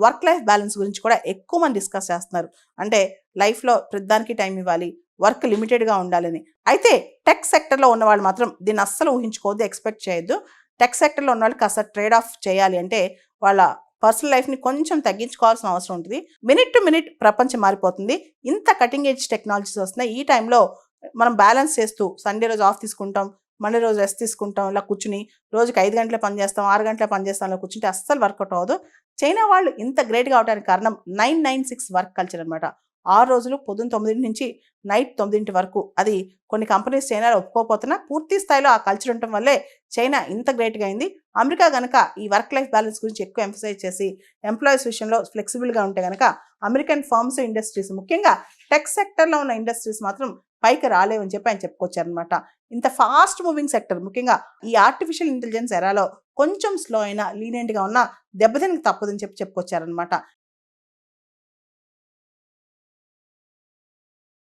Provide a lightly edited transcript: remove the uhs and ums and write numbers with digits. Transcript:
Work life balance గురించి కూడా ఎక్కువ మంది డిస్కస్ చేస్తున్నారు. అంటే లైఫ్లో ప్రతిదానికి టైం ఇవ్వాలి, వర్క్ లిమిటెడ్గా ఉండాలని. అయితే టెక్ సెక్టర్లో ఉన్న వాళ్ళు మాత్రం దీన్ని అస్సలు ఊహించుకోవద్దు, ఎక్స్పెక్ట్ చేయొద్దు. టెక్ సెక్టర్లో ఉన్న వాళ్ళు కాస్త ట్రేడ్ ఆఫ్ చేయాలి అంటే వాళ్ళ పర్సనల్ లైఫ్ని కొంచెం తగ్గించుకోవాల్సిన అవసరం ఉంటుంది. మినిట్ టు మినిట్ ప్రపంచం మారిపోతుంది. ఇంత కటింగ్ ఎడ్జ్ టెక్నాలజీస్ వస్తున్నాయి. ఈ టైంలో మనం బ్యాలెన్స్ చేస్తూ సండే రోజు ఆఫ్ తీసుకుంటాం, మండే రోజు రెస్ట్ తీసుకుంటాం, ఇలా కూర్చుని రోజుకి 5 గంటలే పని చేస్తాం, 6 గంటలే పని చేస్తాం, ఇలా కూర్చుంటే అస్సలు వర్కౌట్ అవ్వదు. చైనా వాళ్ళు ఇంత గ్రేట్గా అవడానికి కారణం 996 వర్క్ కల్చర్ అనమాట. 6 రోజులు పొద్దున్న 9 నుంచి నైట్ 9 వరకు. అది కొన్ని కంపెనీస్ చైనాలో ఒప్పుకోకపోతున్నా పూర్తి స్థాయిలో ఆ కల్చర్ ఉండటం వల్లే చైనా ఇంత గ్రేట్గా అయింది. అమెరికా కనుక ఈ వర్క్ లైఫ్ బ్యాలెన్స్ గురించి ఎక్కువ ఎంఫసైజ్ చేసి ఎంప్లాయీస్ విషయంలో ఫ్లెక్సిబుల్గా ఉంటే కనుక అమెరికన్ ఫర్మ్స్, ఇండస్ట్రీస్, ముఖ్యంగా టెక్ సెక్టర్లో ఉన్న ఇండస్ట్రీస్ మాత్రం పైకి రాలేవని చెప్పి ఆయన చెప్పుకొచ్చారనమాట. ఇంత ఫాస్ట్ మూవింగ్ సెక్టర్, ముఖ్యంగా ఈ ఆర్టిఫిషియల్ ఇంటెలిజెన్స్ ఎరాలో కొంచెం స్లో అయినా లీనియంట్గా ఉన్నా దెబ్బతినక తప్పదని చెప్పుకొచ్చారనమాట.